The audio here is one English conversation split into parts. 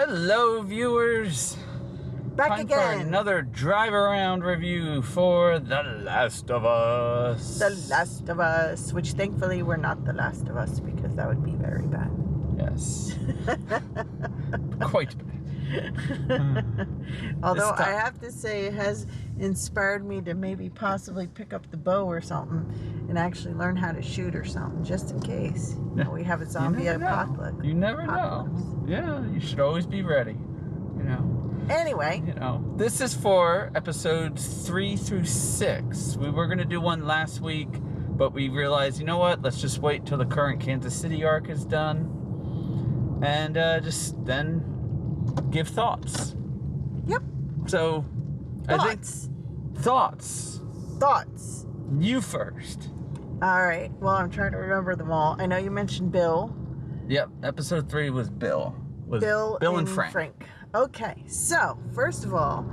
Hello, viewers. Back Time again. for another drive around review for The Last of Us. The Last of Us, which thankfully we're not The Last of Us because that would be very bad. Yes. Quite bad. Although I have to say it has inspired me to maybe possibly pick up the bow or something and actually learn how to shoot or something, just in case. You know, we have a zombie apocalypse. You never know. Yeah, you should always be ready. You know. Anyway. You know, this is for episodes 3 through 6. We were going to do one last week, but we realized, you know what? Let's just wait till the current Kansas City arc is done. And just then give thoughts. Yep. So, Thoughts. Thoughts. You first. All right. Well, I'm trying to remember them all. I know you mentioned Bill. Yep. Episode 3 was Bill. Bill and Frank. Okay. So, first of all,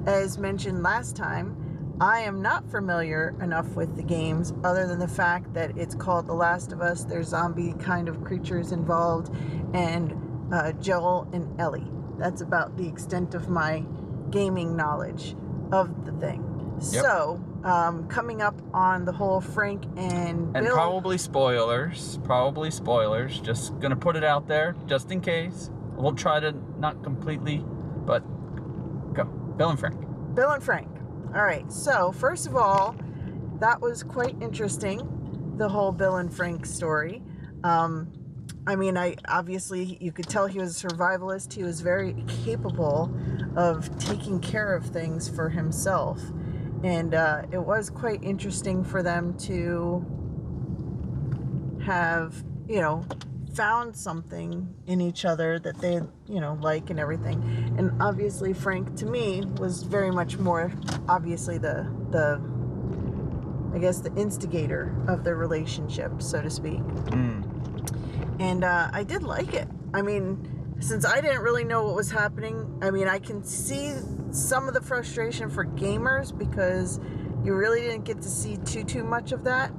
as mentioned last time, I am not familiar enough with the games other than the fact that it's called The Last of Us. There's zombie kind of creatures involved, and Joel and Ellie. That's about the extent of my gaming knowledge of the thing. Yep. So, coming up on the whole Frank and Bill. And probably spoilers. Just going to put it out there, just in case. We'll try to not completely, but go. Bill and Frank. Bill and Frank. All right. So, first of all, that was quite interesting, the whole Bill and Frank story. I mean, obviously, you could tell he was a survivalist. He was very capable of taking care of things for himself. And it was quite interesting for them to have, found something in each other that they, like and everything. And obviously, Frank, to me, was very much more, obviously, the instigator of their relationship, so to speak. And I did like it. I mean, since I didn't really know what was happening, I mean, I can see some of the frustration for gamers because you really didn't get to see too much of that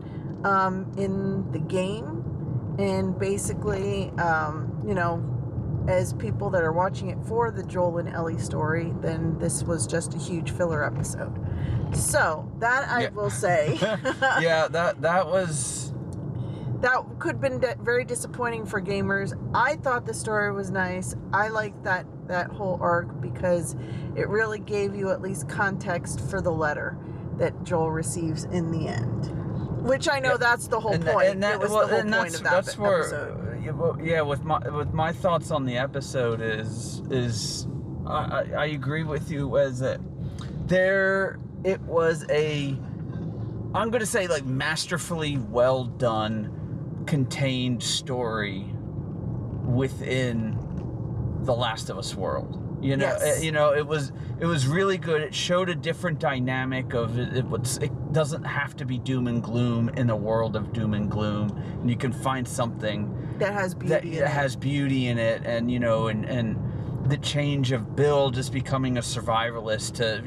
in the game. And basically, as people that are watching it for the Joel and Ellie story, then this was just a huge filler episode. So, that I will say. Yeah, that was... That could have been very disappointing for gamers. I thought the story was nice. I liked that whole arc because it really gave you at least context for the letter that Joel receives in the end. Which I know that's the whole point. And that was the whole point of that episode. Yeah, with my thoughts on the episode is I agree with you as that it was I'm going to say like masterfully well done contained story within the Last of Us world. Yes. It was really good. It showed a different dynamic of it. It doesn't have to be doom and gloom in a world of doom and gloom, and you can find something that has beauty in it, and and the change of Bill just becoming a survivalist to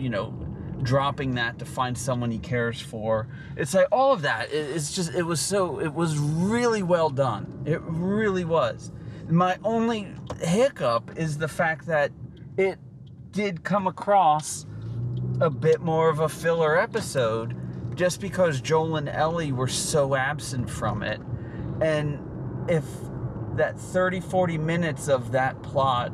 dropping that to find someone he cares for. It's like all of that. It was really well done. It really was. My only hiccup is the fact that it did come across a bit more of a filler episode just because Joel and Ellie were so absent from it. And if that 30-40 minutes of that plot,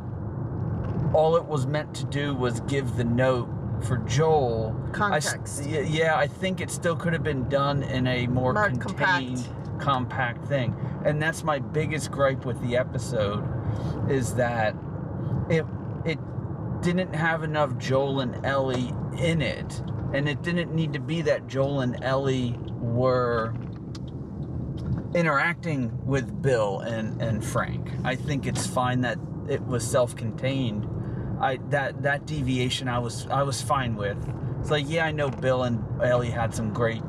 all it was meant to do was give the note for Joel context. I think it still could have been done in a more contained, compact thing. And that's my biggest gripe with the episode, is that it didn't have enough Joel and Ellie in it, and it didn't need to be that Joel and Ellie were interacting with Bill and Frank. I think it's fine that it was self-contained. That deviation I was fine with. It's like, yeah, I know Bill and Ellie had some great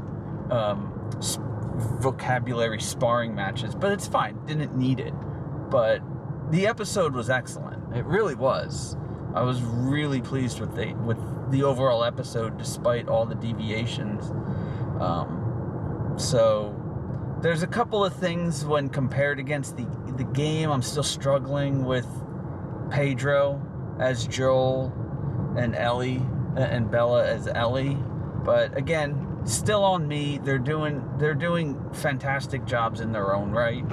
vocabulary sparring matches, but it's fine. Didn't need it. But the episode was excellent. It really was. I was really pleased with the overall episode, despite all the deviations. So there's a couple of things when compared against the game, I'm still struggling with Pedro as Joel and Ellie and Bella as Ellie. But again, still on me. They're doing fantastic jobs in their own right.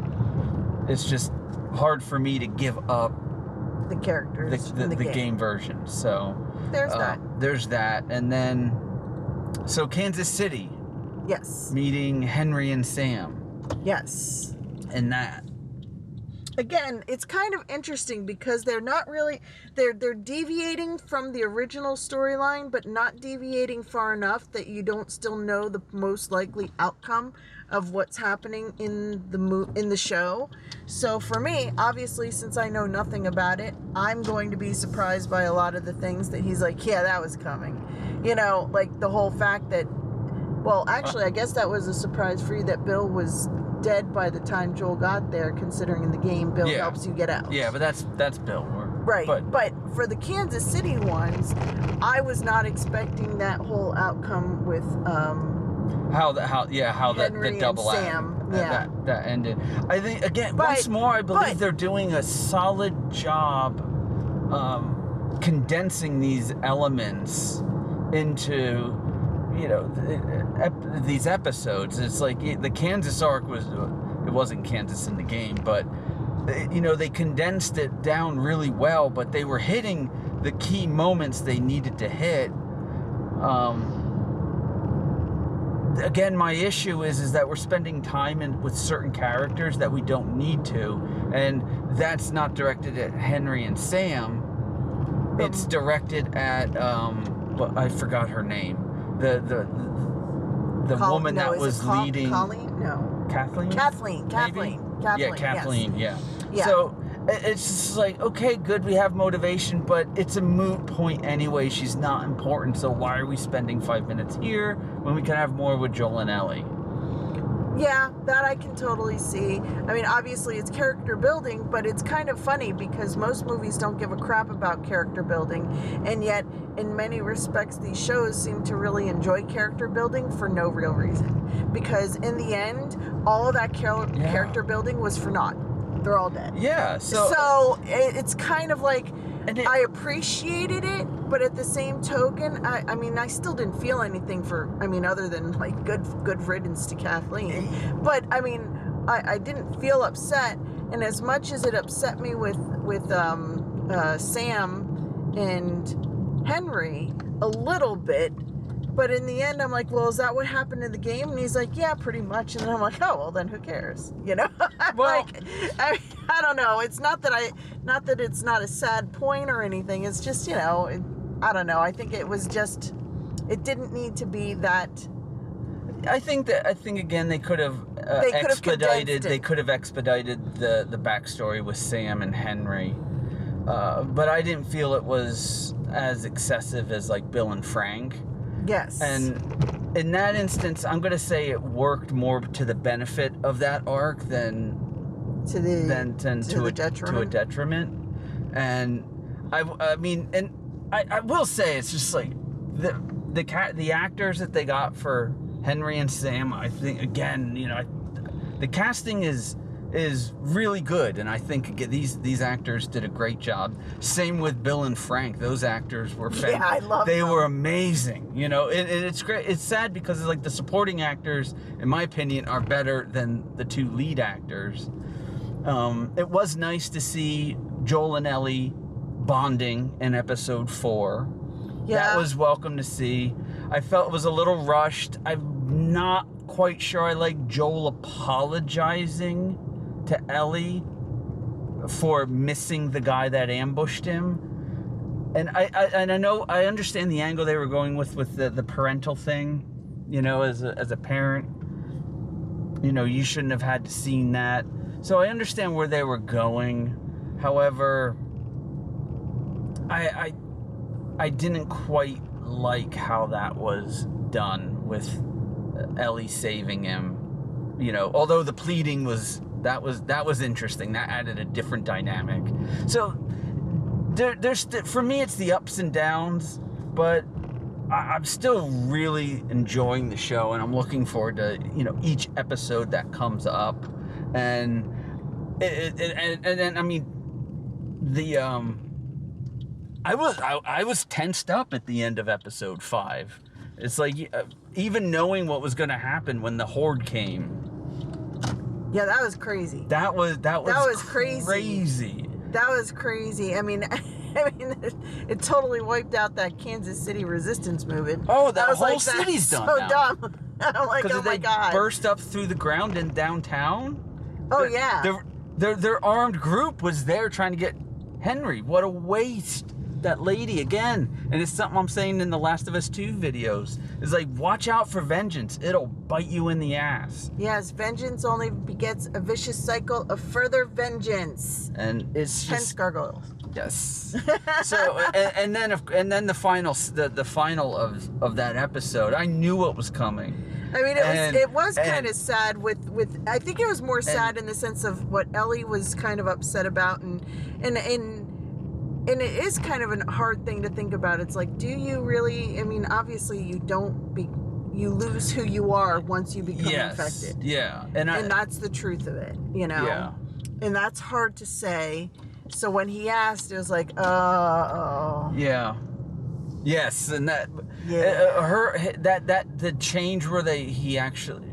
It's just hard for me to give up the characters the game version. So there's that. And then so Kansas City. Yes. Meeting Henry and Sam. Yes. And that. Again, it's kind of interesting because they're not really they're deviating from the original storyline, but not deviating far enough that you don't still know the most likely outcome of what's happening in the show. So for me, obviously, since I know nothing about it, I'm going to be surprised by a lot of the things that he's like, yeah, that was coming. You know, like the whole fact that, well, actually, I guess that was a surprise for you that Bill was dead by the time Joel got there, considering in the game Bill helps you get out. Yeah, but that's Bill. Right. But for the Kansas City ones, I was not expecting that whole outcome with how Henry the double and Sam. that ended. I think again, once more, I believe they're doing a solid job condensing these elements into, you know, these episodes. It's like the Kansas arc it wasn't Kansas in the game, but you know, they condensed it down really well, but they were hitting the key moments they needed to hit. Again, my issue is that we're spending time with certain characters that we don't need to, and that's not directed at Henry and Sam. It's directed at but I forgot her name. The woman that was leading. Colleen? No. Kathleen. Yeah, Kathleen. Yes. Yeah. So it's just like, okay, good, we have motivation, but it's a moot point anyway. She's not important, so why are we spending 5 minutes here when we can have more with Joel and Ellie? Yeah, that I can totally see. I mean, obviously it's character building, but it's kind of funny because most movies don't give a crap about character building, and yet in many respects these shows seem to really enjoy character building for no real reason. Because in the end, all of that character building was for naught. They're all dead. Yeah, so it's kind of like, I appreciated it, but at the same token, I mean, I still didn't feel anything other than like good riddance to Kathleen. But I mean, I didn't feel upset, and as much as it upset me with Sam and Henry a little bit, but in the end, I'm like, well, is that what happened in the game? And he's like, yeah, pretty much. And then I'm like, oh, well, then who cares? You know? Well, like, I don't know. It's not that it's not a sad point or anything. It's just, you know, I don't know. I think it was just, it didn't need to be that. I think again, they could have expedited the backstory with Sam and Henry. But I didn't feel it was as excessive as like Bill and Frank. Yes. And in that instance, I'm going to say it worked more to the benefit of that arc than to a detriment. And I mean, and I will say it's just like the actors that they got for Henry and Sam. I think again, you know, the casting is really good, and I think these actors did a great job. Same with Bill and Frank; those actors were fantastic. Yeah, I love them. They were amazing. You know, it's great. It's sad because like the supporting actors, in my opinion, are better than the two lead actors. It was nice to see Joel and Ellie bonding in episode 4. Yeah. That was welcome to see. I felt it was a little rushed. I'm not quite sure I like Joel apologizing to Ellie for missing the guy that ambushed him. And I understand the angle they were going with the parental thing. You know, as a parent, you know, you shouldn't have had to seen that. So I understand where they were going. However, I didn't quite like how that was done with Ellie saving him. You know, although the pleading was interesting. That added a different dynamic. So there's for me it's the ups and downs, but I'm still really enjoying the show, and I'm looking forward to, you know, each episode that comes up. And I mean, I was tensed up at the end of episode 5. It's like even knowing what was going to happen when the horde came. Yeah, that was crazy. That was crazy. Crazy. That was crazy. I mean, it totally wiped out that Kansas City resistance movement. Oh, that was whole like, city's done so now. dumb. I'm like, oh my god. Burst up through the ground in downtown. Oh yeah. Their armed group was there trying to get Henry. What a waste. That lady again. And it's something I'm saying in the Last of Us 2 videos. It's like, watch out for vengeance. It'll bite you in the ass. Yes, vengeance only begets a vicious cycle of further vengeance. And it's just Hence gargoyles. yes. So and then the final of that episode, I knew what was coming. I mean, it was kind of sad with I think it was more sad in the sense of what Ellie was kind of upset about, and it is kind of a hard thing to think about. It's like, do you really? I mean, obviously you lose who you are once you become infected. Yeah, and that's the truth of it, you know. Yeah. And that's hard to say. So when he asked, it was like, oh. Yeah. Yes, and that the change where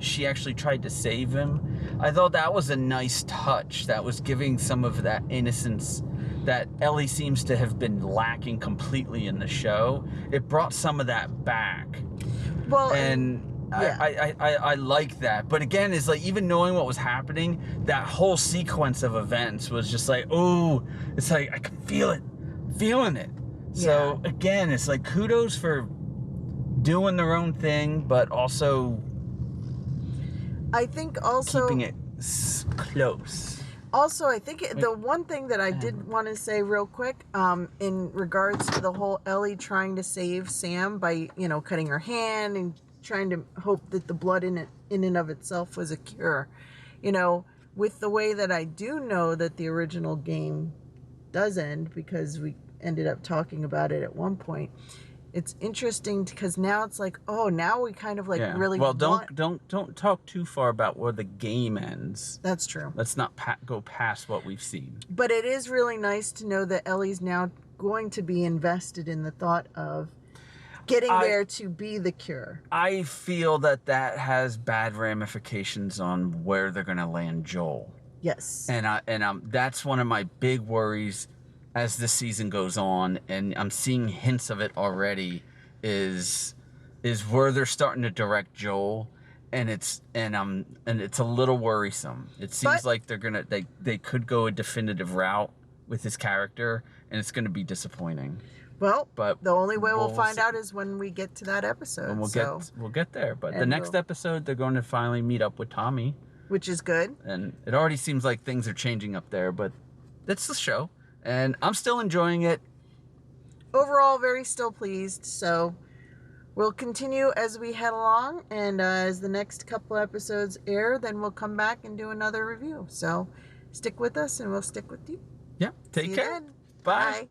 she actually tried to save him. I thought that was a nice touch. That was giving some of that innocence that Ellie seems to have been lacking completely in the show. It brought some of that back. Well, and yeah. I like that. But again, it's like, even knowing what was happening, that whole sequence of events was just like, oh, it's like, I can feel it, feeling it. So again, it's like, kudos for doing their own thing, but also I think also keeping it close. Also, I think the one thing that I did want to say real quick, in regards to the whole Ellie trying to save Sam by, cutting her hand and trying to hope that the blood in and of itself was a cure, with the way that I do know that the original game does end, because we ended up talking about it at one point. It's interesting because now it's like, oh, now we kind of really. Well, don't talk too far about where the game ends. That's true. Let's not go past what we've seen. But it is really nice to know that Ellie's now going to be invested in the thought of getting there to be the cure. I feel that has bad ramifications on where they're going to land Joel. Yes. And that's one of my big worries as this season goes on, and I'm seeing hints of it already, is where they're starting to direct Joel, and it's a little worrisome. It seems like they could go a definitive route with his character, and it's going to be disappointing. Well, but the only way we'll find out is when we get to that episode. And we'll get there. But the next episode, they're going to finally meet up with Tommy, which is good. And it already seems like things are changing up there, but that's the show. And I'm still enjoying it. Overall, very still pleased. So we'll continue as we head along. And as the next couple episodes air, then we'll come back and do another review. So stick with us and we'll stick with you. Yeah. Take care. Then. Bye.